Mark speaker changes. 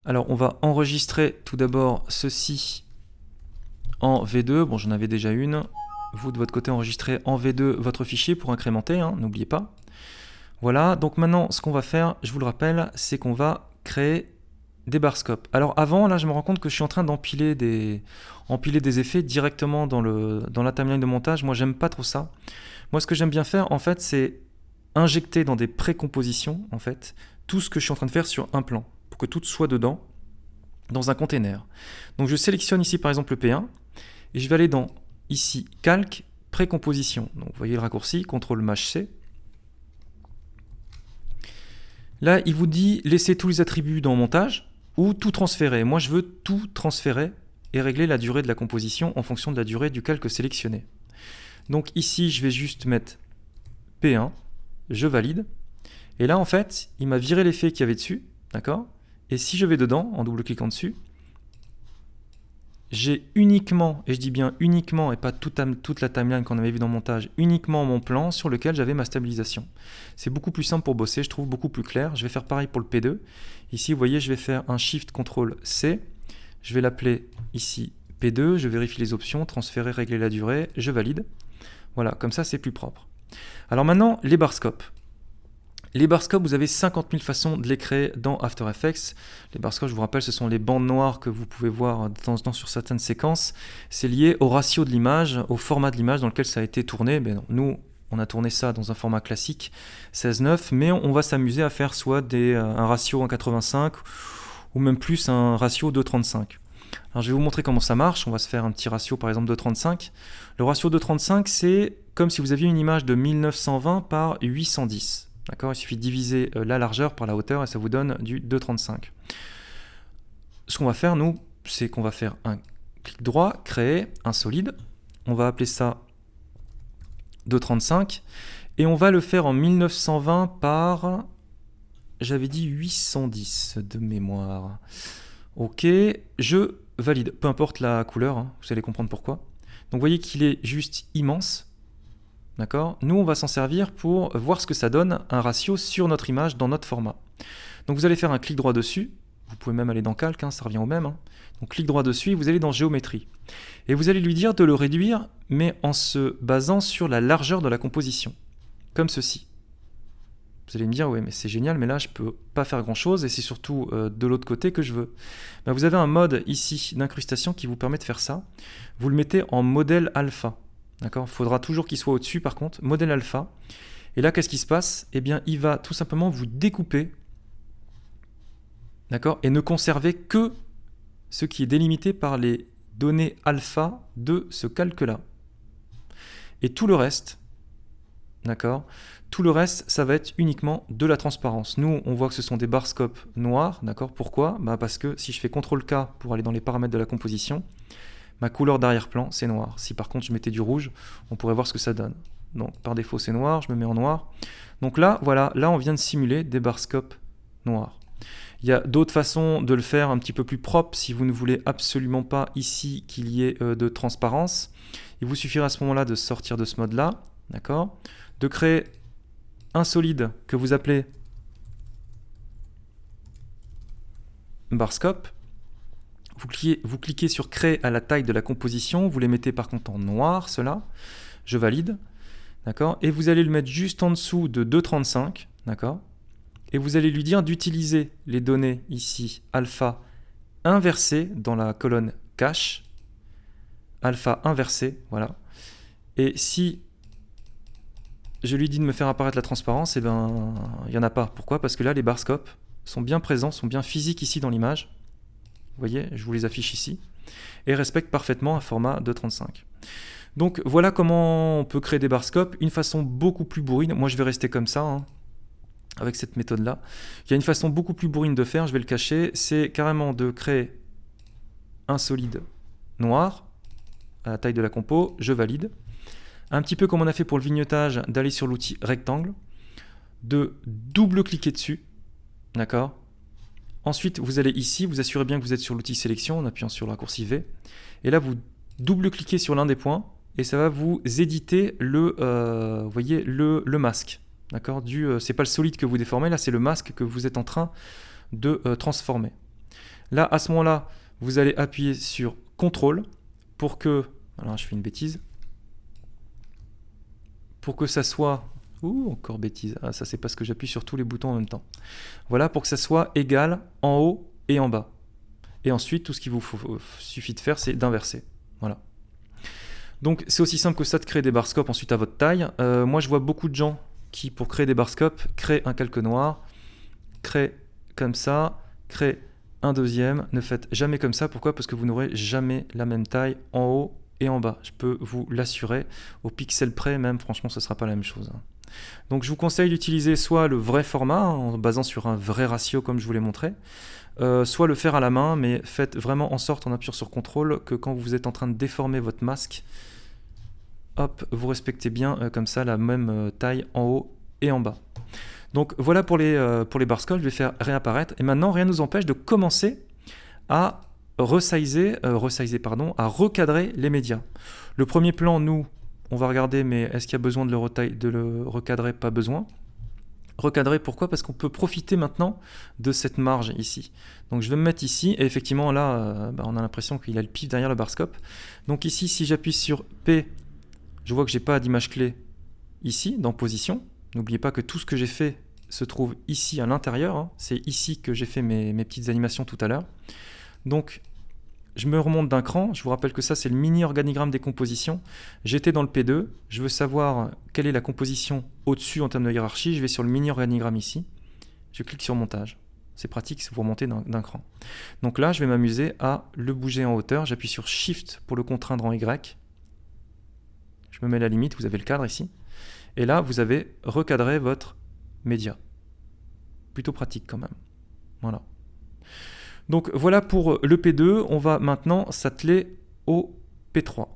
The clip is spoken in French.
Speaker 1: Alors, on va enregistrer tout d'abord ceci en V2. Bon, j'en avais déjà une. Vous, de votre côté, enregistrez en V2 votre fichier pour incrémenter, hein, n'oubliez pas. Voilà, donc maintenant, ce qu'on va faire, je vous le rappelle, c'est qu'on va créer des barscopes. Alors avant, là, je me rends compte que je suis en train d'empiler des effets directement dans la timeline de montage. Moi, j'aime pas trop ça. Moi, ce que j'aime bien faire, en fait, c'est injecter dans des précompositions, en fait, tout ce que je suis en train de faire sur un plan, pour que tout soit dedans, dans un container. Donc je sélectionne ici, par exemple, le P1, et je vais aller dans, ici, calque, précomposition. Donc vous voyez le raccourci, CTRL-MAJ-C. Là, il vous dit laisser tous les attributs dans montage ou tout transférer. Moi, je veux tout transférer et régler la durée de la composition en fonction de la durée du calque sélectionné. Donc ici, je vais juste mettre P1, je valide. Et là, en fait, il m'a viré l'effet qu'il y avait dessus, d'accord ? Et si je vais dedans, en double-cliquant dessus, j'ai uniquement, et je dis bien uniquement, et pas toute la timeline qu'on avait vu dans le montage, uniquement mon plan sur lequel j'avais ma stabilisation. C'est beaucoup plus simple pour bosser, je trouve beaucoup plus clair. Je vais faire pareil pour le P2. Ici, vous voyez, je vais faire un Shift-CTRL-C. Je vais l'appeler ici P2. Je vérifie les options, transférer, régler la durée. Je valide. Voilà, comme ça, c'est plus propre. Alors maintenant, les barscopes. Les barscopes, vous avez 50 000 façons de les créer dans After Effects. Les barscopes, je vous rappelle, ce sont les bandes noires que vous pouvez voir de temps en temps sur certaines séquences. C'est lié au ratio de l'image, au format de l'image dans lequel ça a été tourné. Mais non, nous, on a tourné ça dans un format classique, 16:9, mais on va s'amuser à faire soit un ratio 1,85 ou même plus un ratio 2,35. Alors je vais vous montrer comment ça marche. On va se faire un petit ratio par exemple 2,35. Le ratio 2,35, c'est comme si vous aviez une image de 1920 par 810. D'accord ? Il suffit de diviser la largeur par la hauteur et ça vous donne du 2,35. Ce qu'on va faire, nous, c'est qu'on va faire un clic droit, créer un solide. On va appeler ça 2,35 et on va le faire en 1920 par, j'avais dit 810 de mémoire. Ok, je valide, peu importe la couleur, hein, vous allez comprendre pourquoi. Donc vous voyez qu'il est juste immense. D'accord ? Nous, on va s'en servir pour voir ce que ça donne, un ratio sur notre image dans notre format. Donc vous allez faire un clic droit dessus. Vous pouvez même aller dans calque, hein, ça revient au même. Hein. Donc clic droit dessus et vous allez dans géométrie. Et vous allez lui dire de le réduire, mais en se basant sur la largeur de la composition. Comme ceci. Vous allez me dire, oui, mais c'est génial, mais là, je ne peux pas faire grand-chose et c'est surtout de l'autre côté que je veux. Ben, vous avez un mode ici d'incrustation qui vous permet de faire ça. Vous le mettez en modèle alpha. D'accord ? Il faudra toujours qu'il soit au-dessus, par contre, modèle alpha. Et là, qu'est-ce qui se passe ? Eh bien, il va tout simplement vous découper, d'accord ? Et ne conserver que ce qui est délimité par les données alpha de ce calque-là. Et tout le reste, d'accord ? Tout le reste, ça va être uniquement de la transparence. Nous, on voit que ce sont des barscopes noirs, d'accord ? Pourquoi ? Parce que si je fais CTRL-K pour aller dans les paramètres de la composition, ma couleur d'arrière-plan, c'est noir. Si par contre je mettais du rouge, on pourrait voir ce que ça donne. Donc par défaut c'est noir, je me mets en noir. Donc là, voilà, là on vient de simuler des barscopes noirs. Il y a d'autres façons de le faire un petit peu plus propre si vous ne voulez absolument pas ici qu'il y ait de transparence. Il vous suffira à ce moment-là de sortir de ce mode-là, d'accord ? De créer un solide que vous appelez barscope. Vous cliquez sur créer à la taille de la composition, vous les mettez par contre en noir, cela, je valide, d'accord ? Et vous allez le mettre juste en dessous de 2,35, d'accord ? Et vous allez lui dire d'utiliser les données ici, alpha inversé dans la colonne cache, alpha inversé, voilà. Et si je lui dis de me faire apparaître la transparence, eh ben, il n'y en a pas. Pourquoi ? Parce que là, les barscopes sont bien présents, sont bien physiques ici dans l'image. Vous voyez, je vous les affiche ici, et respecte parfaitement un format 2,35. Donc voilà comment on peut créer des barscopes, une façon beaucoup plus bourrine. Moi je vais rester comme ça, hein, avec cette méthode-là. Il y a une façon beaucoup plus bourrine de faire, je vais le cacher, c'est carrément de créer un solide noir, à la taille de la compo, je valide. Un petit peu comme on a fait pour le vignettage, d'aller sur l'outil rectangle, de double-cliquer dessus, d'accord ? Ensuite, vous allez ici, vous assurez bien que vous êtes sur l'outil sélection en appuyant sur le raccourci V. Et là, vous double-cliquez sur l'un des points et ça va vous éditer vous voyez, le masque. Ce n'est pas le solide que vous déformez, là c'est le masque que vous êtes en train de transformer. Là, à ce moment-là, vous allez appuyer sur CTRL pour que... Alors, je fais une bêtise. Pour que ça soit... Ouh, encore bêtise. Ah, ça, c'est parce que j'appuie sur tous les boutons en même temps. Voilà, pour que ça soit égal en haut et en bas. Et ensuite, tout ce qu'il vous suffit de faire, c'est d'inverser. Voilà. Donc, c'est aussi simple que ça de créer des barscopes ensuite à votre taille. Moi, je vois beaucoup de gens qui, pour créer des barscopes, créent un calque noir, créent comme ça, créent un deuxième. Ne faites jamais comme ça. Pourquoi? Parce que vous n'aurez jamais la même taille en haut et en bas. Je peux vous l'assurer. Au pixel près, même, franchement, ce ne sera pas la même chose. Donc, je vous conseille d'utiliser soit le vrai format, en basant sur un vrai ratio, comme je vous l'ai montré, soit le faire à la main, mais faites vraiment en sorte, en appuyant sur CTRL, que quand vous êtes en train de déformer votre masque, hop, vous respectez bien comme ça la même taille en haut et en bas. Donc voilà pour les barscopes, je vais faire réapparaître. Et maintenant, rien ne nous empêche de commencer à à recadrer les médias. Le premier plan, nous, on va regarder, mais est-ce qu'il y a besoin de le recadrer? Pas besoin. Recadrer, pourquoi? Parce qu'on peut profiter maintenant de cette marge ici. Donc je vais me mettre ici, et effectivement là, on a l'impression qu'il a le pif derrière le barscope. Donc ici, si j'appuie sur P, je vois que j'ai pas d'image clé ici, dans position. N'oubliez pas que tout ce que j'ai fait se trouve ici à l'intérieur, hein. C'est ici que j'ai fait mes petites animations tout à l'heure. Donc je me remonte d'un cran, je vous rappelle que ça c'est le mini organigramme des compositions. J'étais dans le P2, je veux savoir quelle est la composition au-dessus en termes de hiérarchie, je vais sur le mini organigramme ici, je clique sur montage. C'est pratique si vous remontez d'un cran. Donc là je vais m'amuser à le bouger en hauteur, j'appuie sur Shift pour le contraindre en Y. Je me mets à la limite, vous avez le cadre ici. Et là vous avez recadré votre média. Plutôt pratique quand même. Voilà. Donc voilà pour le P2, on va maintenant s'atteler au P3.